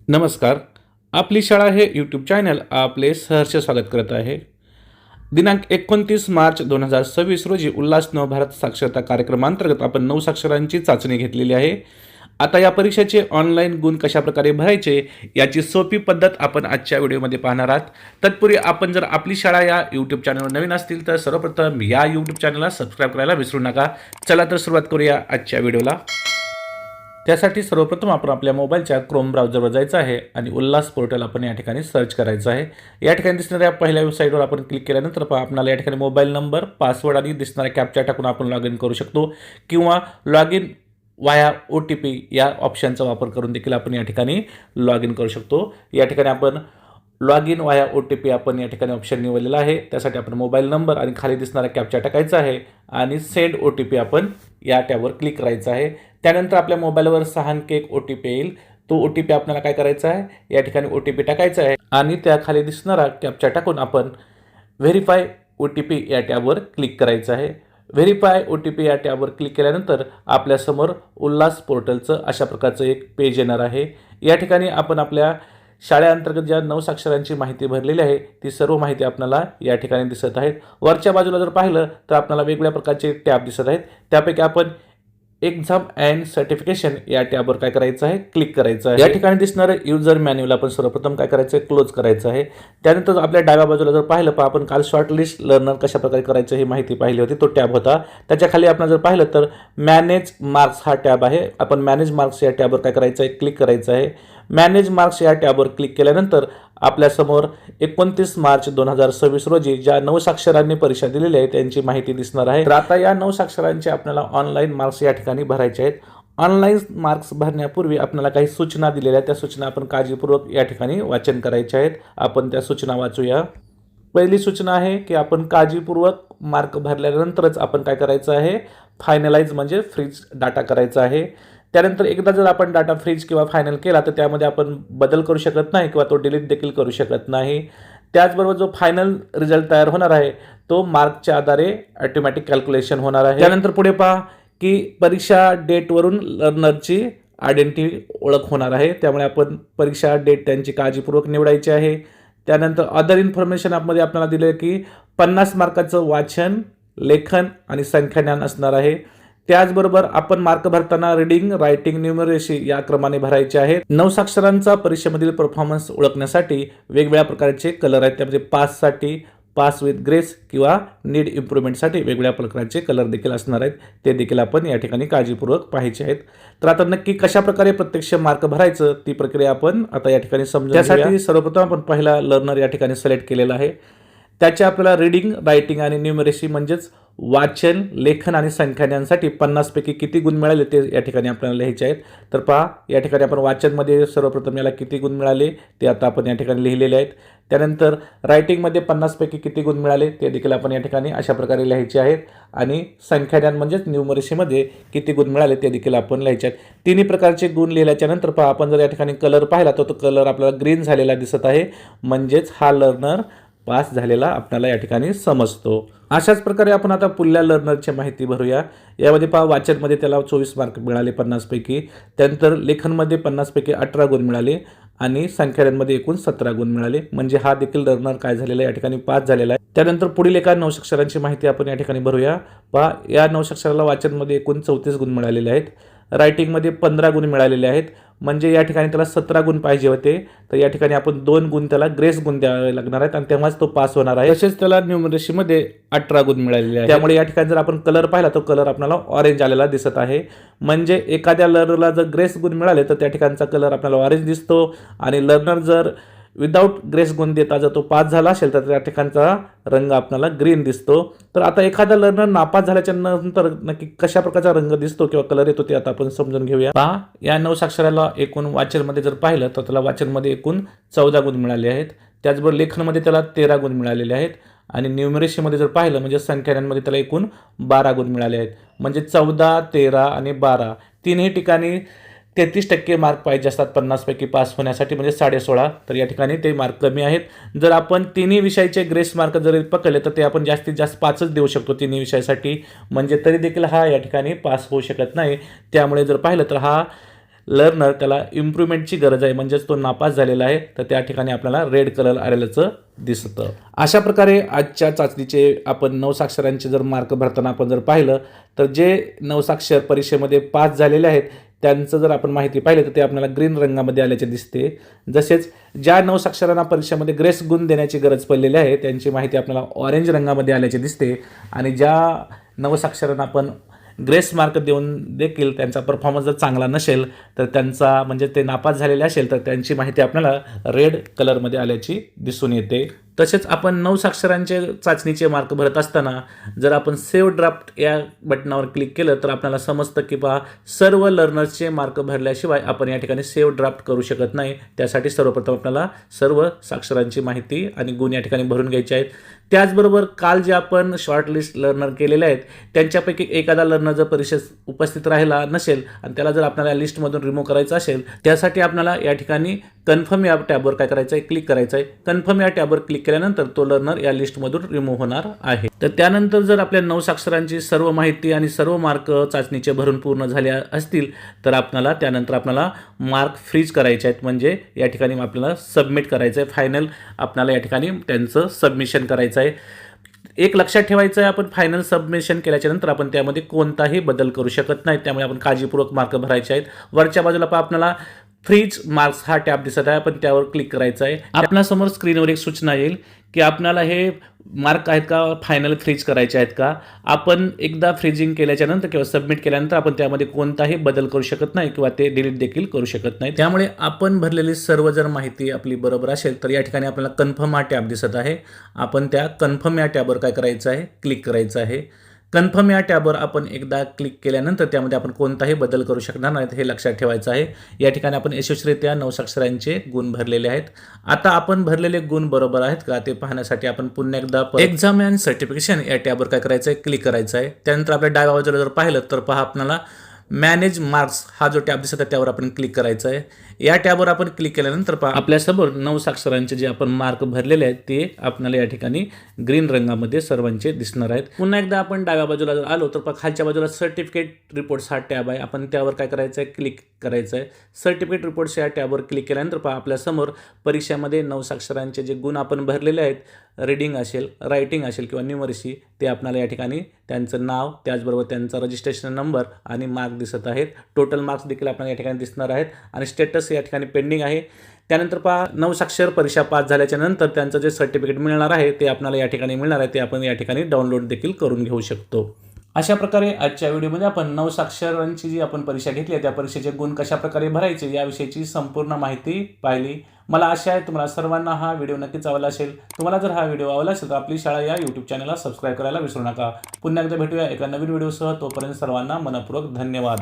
नमस्कार. आपली शाळा हे यूट्यूब चॅनल आपले सहर्ष स्वागत करत आहे. दिनांक 29 मार्च 2026 रोजी उल्हास नवभारत साक्षरता कार्यक्रमांतर्गत आपण 9 साक्षरांची चाचणी घेतलेली आहे. आता या परीक्षेचे ऑनलाईन गुण कशाप्रकारे भरायचे याची सोपी पद्धत आपण आजच्या व्हिडिओमध्ये पाहणार आहात. तत्पूर्वी आपण जर आपली शाळा या यूट्यूब चॅनलवर नवीन असतील तर सर्वप्रथम या यूट्यूब चॅनलला सबस्क्राईब करायला विसरू नका. चला तर सुरुवात करूया आजच्या व्हिडिओला. त्यासाठी सर्वप्रथम आपण आपल्या मोबाईलच्या क्रोम ब्राउझरवर जायचं आहे आणि उल्हास पोर्टल आपण या ठिकाणी सर्च करायचं आहे. या ठिकाणी दिसणाऱ्या पहिल्या वेबसाईटवर आपण क्लिक केल्यानंतर आपल्याला या ठिकाणी मोबाईल नंबर, पासवर्ड आणि दिसणाऱ्या कॅप्चा टाकून आपण लॉग इन करू शकतो किंवा लॉग इन वाया OTP या ऑप्शनचा वापर करून देखील आपण या ठिकाणी लॉग इन करू शकतो. या ठिकाणी आपण लॉग इन वाया OTP आपण या ठिकाणी ऑप्शन निवडलेला आहे. त्यासाठी आपण मोबाईल नंबर आणि खाली दिसणारा कॅप्चा टाकायचा आहे आणि सेंड OTP आपण या टॅबवर क्लिक करायचं आहे. त्यानंतर आपल्या मोबाईलवर 6 अंकी एक OTP येईल. तो OTP आपल्याला काय करायचा आहे, या ठिकाणी OTP टाकायचा आहे आणि त्याखाली दिसणारा कॅप्चा टाकून आपण व्हेरीफाय OTP या टॅबवर क्लिक करायचं आहे. व्हेरीफाय OTP या टॅबवर क्लिक केल्यानंतर आपल्यासमोर उल्हास पोर्टलचं अशा प्रकारचं एक पेज येणार आहे. या ठिकाणी आपण आपल्या शाळेअंतर्गत ज्या 9 साक्षरांची माहिती भरलेली आहे ती सर्व माहिती आपल्याला या ठिकाणी दिसत आहेत. वरच्या बाजूला जर पाहिलं तर आपल्याला वेगवेगळ्या प्रकारचे टॅब दिसत आहेत. त्यापैकी आपण एक्झाम अँड सर्टिफिकेशन या टॅबवर काय करायचं आहे, क्लिक करायचं आहे. या ठिकाणी दिसणारं युजर मॅन्युअल आपण सर्वप्रथम काय करायचं आहे, क्लोज करायचं आहे. त्यानंतर आपल्या डाव्या बाजूला जर पाहिलं आपण काल शॉर्टलिस्ट लर्नर कशा प्रकारे करायचं ही माहिती पाहिली होती, तो टॅब होता. त्याच्या खाली आपण जर पाहिलं तर मॅनेज मार्क्स हा टॅब आहे. आपण मॅनेज मार्क्स या टॅबवर काय करायचं आहे, क्लिक करायचं आहे. मॅनेज मार्क्स या टॅबवर क्लिक केल्यानंतर आपल्यासमोर 29 मार्च 2026 रोजी ज्या 9 साक्षरांनी परीक्षा दिलेली आहे त्यांची माहिती दिसणार आहे. तर आता या 9 साक्षरांचे आपल्याला ऑनलाईन मार्क्स या ठिकाणी भरायचे आहेत. ऑनलाईन मार्क्स भरण्यापूर्वी आपल्याला काही सूचना दिलेल्या आहेत. त्या सूचना आपण काळजीपूर्वक या ठिकाणी वाचन करायच्या आहेत. आपण त्या सूचना वाचूया. पहिली सूचना आहे की आपण काळजीपूर्वक मार्क भरल्यानंतरच आपण काय करायचं आहे, फायनलाइज म्हणजे फ्रीज डाटा करायचा आहे. त्यानंतर एकदा जर आपण डाटा फ्रीज किंवा फायनल केला तर त्यामध्ये आपण बदल करू शकत नाही किंवा तो डिलीट देखील करू शकत नाही. त्याचबरोबर जो फायनल रिझल्ट तयार होणार आहे तो मार्कच्या आधारे ऑटोमॅटिक कॅल्क्युलेशन होणार आहे. त्यानंतर पुढे पहा की परीक्षा डेटवरून लर्नरची आयडेंटिटी ओळख होणार आहे. त्यामुळे आपण परीक्षा डेट त्यांची काळजीपूर्वक निवडायची आहे. त्यानंतर अदर इन्फॉर्मेशन ॲपमध्ये आपल्याला दिलं की 50 मार्काचं वाचन, लेखन आणि संख्याज्ञान असणार आहे. त्याचबरोबर आपण मार्क भरताना रीडिंग, रायटिंग, न्यूमरेसी या क्रमाने भरायचे आहेत. 9 साक्षरांचा परीक्षेमधील परफॉर्मन्स ओळखण्यासाठी वेगवेगळ्या प्रकारचे कलर आहेत. त्यामध्ये पाससाठी पास विथ ग्रेस किंवा नीड इम्प्रूव्हमेंटसाठी वेगवेगळ्या प्रकारचे कलर देखील असणार आहेत. ते देखील आपण या ठिकाणी काळजीपूर्वक पाहायचे आहेत. तर आता नक्की कशा प्रकारे प्रत्यक्ष मार्क भरायचं ती प्रक्रिया आपण आता या ठिकाणी समजून घेऊया. त्यासाठी सर्वप्रथम आपण पहिला लर्नर या ठिकाणी सिलेक्ट केलेला आहे. त्याच्या आपल्याला रीडिंग, रायटिंग आणि न्यूमरेसी म्हणजेच वाचन, लेखन आणि संख्याज्ञानसाठी 50 पैकी किती गुण मिळाले ते या ठिकाणी आपल्याला लिहायचे आहेत. तर पहा या ठिकाणी आपण वाचनमध्ये सर्वप्रथम याला किती गुण मिळाले ते आता आपण या ठिकाणी लिहिलेले आहेत. त्यानंतर रायटिंगमध्ये 50 पैकी किती गुण मिळाले ते देखील आपण या ठिकाणी अशा प्रकारे लिहायचे आहेत. आणि संख्याज्ञान म्हणजेच न्यूमरेसीमध्ये किती गुण मिळाले ते देखील आपण लिहायचे आहेत. तिन्ही प्रकारचे गुण लिहिल्याच्या नंतर पहा आपण जर या ठिकाणी कलर पाहिला तर तो कलर आपल्याला ग्रीन झालेला दिसत आहे. म्हणजेच हा लर्नर पास झालेला आपल्याला या ठिकाणी समजतो. अशाच प्रकारे आपण आता पुढल्या लर्नरची माहिती भरूया. यामध्ये पहा वाचनमध्ये त्याला 24 मार्क मिळाले 50 पैकी. त्यानंतर लेखनमध्ये 50 पैकी 18 गुण मिळाले आणि संख्याज्ञानमध्ये एकूण 17 गुण मिळाले. म्हणजे हा देखील लर्नर काय झालेला आहे, या ठिकाणी पास झालेला आहे. त्यानंतर पुढील एका 9 साक्षरांची माहिती आपण या ठिकाणी भरूया. पहा या 9 साक्षराला वाचनमध्ये एकूण 34 गुण मिळालेले आहेत. रायटिंगमध्ये 15 गुण मिळालेले आहेत. म्हणजे या ठिकाणी त्याला 17 गुण पाहिजे होते. तर या ठिकाणी आपण 2 गुण त्याला ग्रेस गुण द्यावे लागणार आहेत आणि तेव्हाच तो पास होणार आहे. तसेच त्याला न्यूमरेसीमध्ये 18 गुण मिळालेले आहेत. त्यामुळे या ठिकाणी जर आपण कलर पाहिला तो कलर आपल्याला ऑरेंज आलेला दिसत आहे. म्हणजे एखाद्या लर्नरला जर ग्रेस गुण मिळाले तर त्या ठिकाणचा कलर आपल्याला ऑरेंज दिसतो आणि लर्नर जर विदाऊट ग्रेस गुण देता जर तो पास झाला असेल तर त्या ठिकाणचा रंग आपल्याला ग्रीन दिसतो. तर आता एखादा लर्नर नापास झाल्याच्या नंतर नक्की कशा प्रकारचा रंग दिसतो किंवा कलर येतो ते आता आपण समजून घेऊया. पहा या 9 साक्षराला एकूण वाचनमध्ये जर पाहिलं तर त्याला वाचनमध्ये एकूण 14 गुण मिळाले आहेत. त्याचबरोबर लेखनमध्ये त्याला 13 गुण मिळालेले आहेत आणि न्यूमरेसीमध्ये जर पाहिलं म्हणजे संख्याज्ञानमध्ये त्याला एकूण 12 गुण मिळाले आहेत. म्हणजे 14, 13 आणि 12 तिन्ही ठिकाणी 33% मार्क पाहिजे असतात 50 पैकी पास होण्यासाठी, म्हणजे 16.5. तर या ठिकाणी ते मार्क कमी आहेत. जर आपण तिन्ही विषयाचे ग्रेस मार्क जर पकडले तर ते आपण जास्तीत जास्त 5च देऊ शकतो तिन्ही विषयासाठी. म्हणजे तरी देखील हा या ठिकाणी पास होऊ शकत नाही. त्यामुळे जर पाहिलं तर हा लर्नर त्याला इम्प्रूव्हमेंटची गरज आहे, म्हणजेच तो नापास झालेला आहे, तर त्या ठिकाणी आपल्याला रेड कलर आलेल्याचं दिसतं. अशा प्रकारे आजच्या चाचणीचे आपण 9 साक्षरांचे जर मार्क भरताना आपण जर पाहिलं तर जे 9 साक्षर परीक्षेमध्ये पास झालेले आहेत त्यांचं जर आपण माहिती पाहिली तर ते आपल्याला ग्रीन रंगामध्ये आल्याचे दिसते. जसेच ज्या 9 साक्षरांना परीक्षेमध्ये ग्रेस गुण देण्याची गरज पडलेली आहे त्यांची माहिती आपल्याला ऑरेंज रंगामध्ये आल्याचे दिसते. आणि ज्या 9 साक्षरांना आपण ग्रेस मार्क देऊन देखील त्यांचा परफॉर्मन्स जर चांगला नसेल तर त्यांचा म्हणजे ते नापास झालेले असेल तर त्यांची माहिती आपल्याला रेड कलरमध्ये आल्याची दिसून येते. तसेच आपण 9 साक्षरांचे चाचणीचे मार्क भरत असताना जर आपण सेव्ह ड्राफ्ट या बटनावर क्लिक केलं तर आपल्याला समजतं की पहा सर्व लर्नर्सचे मार्क भरल्याशिवाय आपण या ठिकाणी सेव्ह ड्राफ्ट करू शकत नाही. त्यासाठी सर्वप्रथम आपल्याला सर्व साक्षरांची माहिती आणि गुण या ठिकाणी भरून घ्यायचे आहेत. त्याचबरोबर काल जे आपण शॉर्टलिस्ट लर्नर केलेले आहेत त्यांच्यापैकी एखादा लर्नर जर परीक्षेत उपस्थित राहिला नसेल आणि त्याला जर आपल्याला लिस्टमधून रिमूव्ह करायचं असेल त्यासाठी आपल्याला या ठिकाणी कन्फर्म या टॅबवर काय करायचं आहे, क्लिक करायचं आहे. कन्फर्म या टॅबवर क्लिक केल्यानंतर तो लर्नर या लिस्टमधून रिमूव्ह होणार आहे. तर त्यानंतर जर आपल्या 9 साक्षरांची सर्व माहिती आणि सर्व मार्क चाचणीचे भरून पूर्ण झाले असतील तर त्यानंतर आपल्याला मार्क फ्रीज करायचे आहेत, म्हणजे या ठिकाणी आपल्याला सबमिट करायचं आहे. फायनल आपल्याला या ठिकाणी त्यांचं सबमिशन करायचं आहे. एक लक्षात ठेवायचं आहे, आपण फायनल सबमिशन केल्याच्यानंतर आपण त्यामध्ये कोणताही बदल करू शकत नाही. त्यामुळे आपण काळजीपूर्वक मार्क भरायचे आहेत. वरच्या बाजूला आपल्याला फ्रीज मार्क्स हा टॅब दिसत आहे, आपण त्यावर क्लिक करायचं आहे. आपल्यासमोर स्क्रीनवर एक सूचना येईल की आपल्याला हे मार्क आहेत का फायनल फ्रीज करायचे आहेत का. आपण एकदा फ्रीजिंग केल्याच्यानंतर किंवा सबमिट केल्यानंतर आपण त्यामध्ये कोणताही बदल करू शकत नाही किंवा ते डिलीट देखील करू शकत नाही. त्यामुळे आपण भरलेली सर्व जर माहिती आपली बरोबर असेल तर या ठिकाणी आपल्याला कन्फर्म हा टॅब दिसत आहे. आपण त्या कन्फर्म या टॅबवर काय करायचं आहे, क्लिक करायचं आहे. कन्फर्म या टॅबवर आपण एकदा क्लिक केल्यानंतर त्यामध्ये आपण कोणताही बदल करू शकणार नाहीत हे लक्षात ठेवायचं आहे. या ठिकाणी आपण यशस्वीरित्या 9 साक्षरांचे गुण भरलेले आहेत. आता आपण भरलेले गुण बरोबर आहेत का ते पाहण्यासाठी आपण पुन्हा एकदा एक्झाम अँड सर्टिफिकेशन या टॅबवर काय करायचं आहे, क्लिक करायचं आहे. त्यानंतर आपल्या डाव्या बाजूला जर पाहिलं तर पहा आपल्याला मॅनेज मार्क्स हा जो टॅब दिसत आहे त्यावर आपण क्लिक करायचं आहे. या टॅबवर आपण क्लिक केल्यानंतर पहा आपल्यासमोर 9 साक्षरांचे जे आपण मार्क भरलेले आहेत ते आपल्याला या ठिकाणी ग्रीन रंगामध्ये सर्वांचे दिसणार आहेत. पुन्हा एकदा आपण डाव्या बाजूला जर आलो तर पहा खालच्या बाजूला सर्टिफिकेट रिपोर्ट्स हा टॅब आहे, आपण त्यावर काय करायचं आहे, क्लिक करायचं आहे. सर्टिफिकेट रिपोर्ट्स या टॅबवर क्लिक केल्यानंतर पहा आपल्यासमोर परीक्षेमध्ये 9 साक्षरांचे जे गुण आपण भरलेले आहेत, रीडिंग असेल, रायटिंग असेल किंवा न्यूमरसी, ते आपल्याला या ठिकाणी त्यांचं नाव त्याचबरोबर त्यांचा रजिस्ट्रेशन नंबर आणि मार्क दिसत आहेत. टोटल मार्क्स देखील आपल्याला या ठिकाणी दिसणार आहेत आणि स्टेटस या ठिकाणी पेंडिंग आहे. त्यानंतर पहा 9 साक्षर परीक्षा पास झाल्याच्या नंतर त्यांचं जे सर्टिफिकेट मिळणार आहे ते आपल्याला या ठिकाणी मिळणार आहे, ते आपण या ठिकाणी डाउनलोड देखील करून घेऊ शकतो. अशा प्रकारे आजच्या व्हिडिओमध्ये आपण 9 साक्षरांची जी आपण परीक्षा घेतली आहे त्या परीक्षेचे गुण कशा प्रकारे भरायचे याविषयीची संपूर्ण माहिती पाहिली. मला आशा आहे तुम्हाला सर्वांना हा व्हिडिओ नक्कीच आवडला असेल. तुम्हाला जर हा व्हिडिओ आवडला असेल तर आपली शाळा या यूट्यूब चॅनलला सबस्क्राईब करायला विसरू नका. पुन्हा एकदा भेटूया एका नवीन व्हिडिओसह. तोपर्यंत सर्वांना मनपूर्वक धन्यवाद.